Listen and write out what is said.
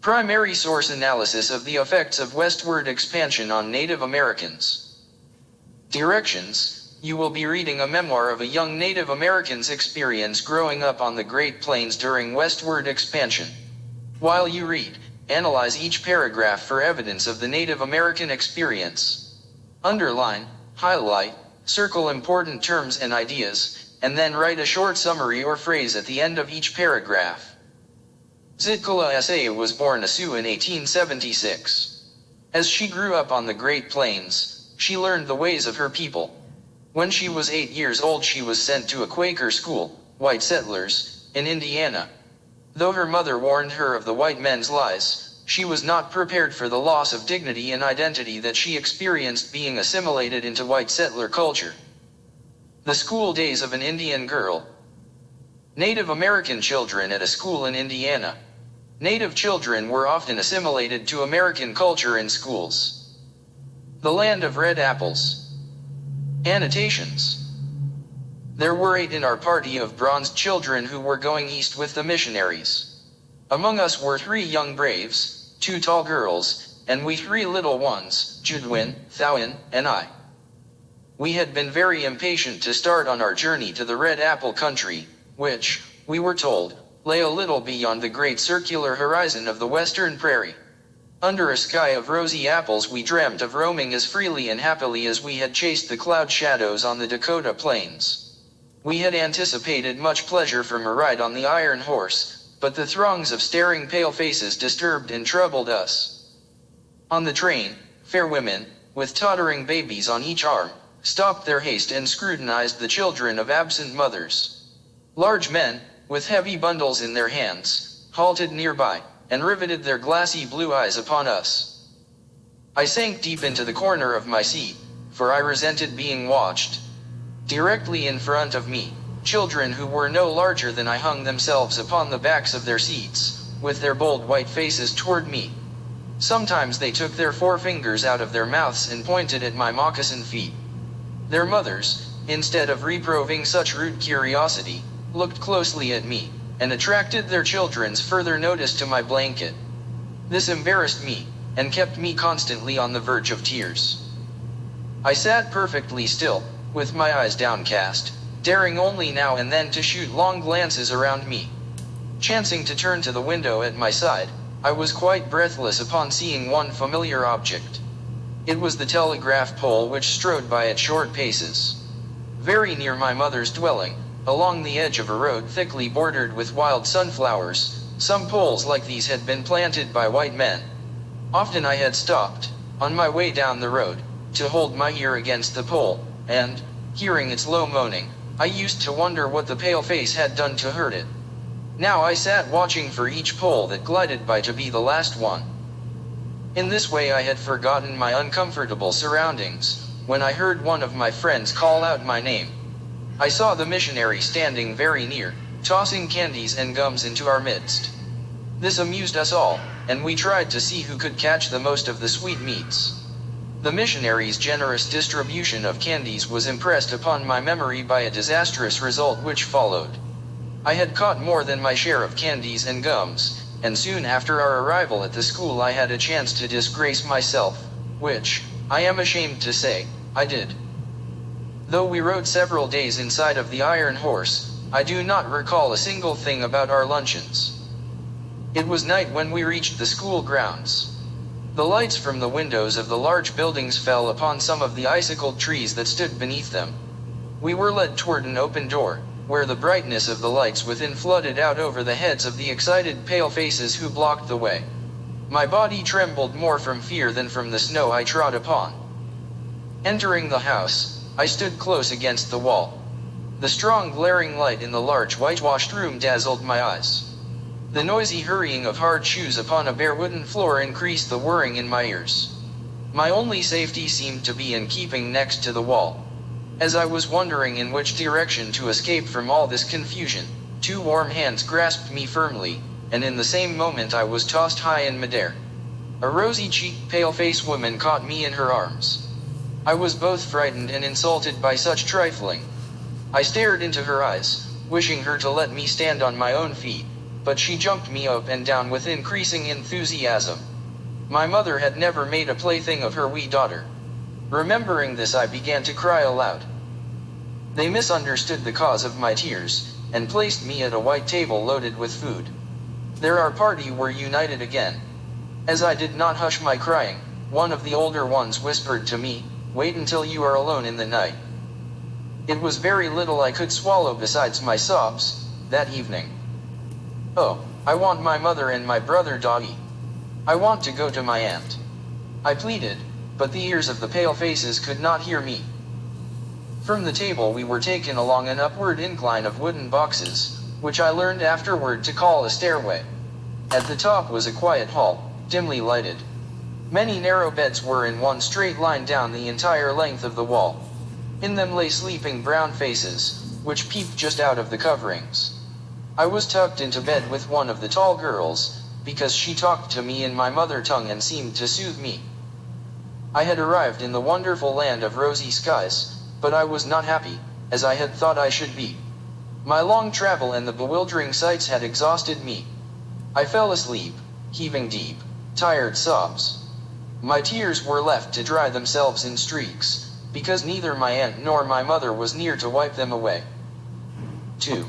Primary source analysis of the effects of westward expansion on Native Americans. Directions: you will be reading a memoir of a young Native American's experience growing up on the Great Plains during westward expansion. While you read, analyze each paragraph for evidence of the Native American experience. Underline, highlight, circle important terms and ideas, and then write a short summary or phrase at the end of each paragraph. Zitkala Sa was born a Sioux in 1876. As she grew up on the Great Plains, she learned the ways of her people. When she was 8 years old, she was sent to a Quaker school, white settlers, in Indiana. Though her mother warned her of the white men's lies, she was not prepared for the loss of dignity and identity that she experienced being assimilated into white settler culture. The school days of an Indian girl. Native American children at a school in Indiana. Native children were often assimilated to American culture in schools. The land of red apples. Annotations. There were 8 in our party of bronzed children who were going east with the missionaries. Among us were 3 young braves, 2 tall girls, and we 3 little ones, Judwin, Thowin, and I. We had been very impatient to start on our journey to the Red Apple Country, which, we were told, lay a little beyond the great circular horizon of the western prairie. Under a sky of rosy apples we dreamt of roaming as freely and happily as we had chased the cloud shadows on the Dakota plains. We had anticipated much pleasure from a ride on the iron horse, but the throngs of staring pale faces disturbed and troubled us. On the train, fair women, with tottering babies on each arm, stopped their haste and scrutinized the children of absent mothers. Large men, with heavy bundles in their hands, halted nearby, and riveted their glassy blue eyes upon us. I sank deep into the corner of my seat, for I resented being watched. Directly in front of me, children who were no larger than I hung themselves upon the backs of their seats, with their bold white faces toward me. Sometimes they took their forefingers out of their mouths and pointed at my moccasin feet. Their mothers, instead of reproving such rude curiosity, looked closely at me, and attracted their children's further notice to my blanket. This embarrassed me, and kept me constantly on the verge of tears. I sat perfectly still, with my eyes downcast, daring only now and then to shoot long glances around me. Chancing to turn to the window at my side, I was quite breathless upon seeing one familiar object. It was the telegraph pole which strode by at short paces. Very near my mother's dwelling, along the edge of a road thickly bordered with wild sunflowers, some poles like these had been planted by white men. Often I had stopped, on my way down the road, to hold my ear against the pole, and, hearing its low moaning, I used to wonder what the pale face had done to hurt it. Now I sat watching for each pole that glided by to be the last one. In this way I had forgotten my uncomfortable surroundings, when I heard one of my friends call out my name. I saw the missionary standing very near, tossing candies and gums into our midst. This amused us all, and we tried to see who could catch the most of the sweetmeats. The missionary's generous distribution of candies was impressed upon my memory by a disastrous result which followed. I had caught more than my share of candies and gums, and soon after our arrival at the school I had a chance to disgrace myself, which, I am ashamed to say, I did. Though we rode several days inside of the iron horse, I do not recall a single thing about our luncheons. It was night when we reached the school grounds. The lights from the windows of the large buildings fell upon some of the icicled trees that stood beneath them. We were led toward an open door, where the brightness of the lights within flooded out over the heads of the excited pale faces who blocked the way. My body trembled more from fear than from the snow I trod upon. Entering the house, I stood close against the wall. The strong glaring light in the large whitewashed room dazzled my eyes. The noisy hurrying of hard shoes upon a bare wooden floor increased the whirring in my ears. My only safety seemed to be in keeping next to the wall. As I was wondering in which direction to escape from all this confusion, 2 warm hands grasped me firmly, and in the same moment I was tossed high in midair. A rosy-cheeked, pale-faced woman caught me in her arms. I was both frightened and insulted by such trifling. I stared into her eyes, wishing her to let me stand on my own feet. but she jumped me up and down with increasing enthusiasm. My mother had never made a plaything of her wee daughter. Remembering this, I began to cry aloud. They misunderstood the cause of my tears, and placed me at a white table loaded with food. Our party were united again. As I did not hush my crying, one of the older ones whispered to me, "Wait until you are alone in the night." It was very little I could swallow besides my sobs, that evening. "Oh, I want my mother and my brother Doggy. I want to go to my aunt," I pleaded, but the ears of the pale faces could not hear me. From the table we were taken along an upward incline of wooden boxes, which I learned afterward to call a stairway. At the top was a quiet hall, dimly lighted. Many narrow beds were in one straight line down the entire length of the wall. In them lay sleeping brown faces, which peeped just out of the coverings. I was tucked into bed with one of the tall girls, because she talked to me in my mother tongue and seemed to soothe me. I had arrived in the wonderful land of rosy skies, but I was not happy, as I had thought I should be. My long travel and the bewildering sights had exhausted me. I fell asleep, heaving deep, tired sobs. My tears were left to dry themselves in streaks, because neither my aunt nor my mother was near to wipe them away. 2.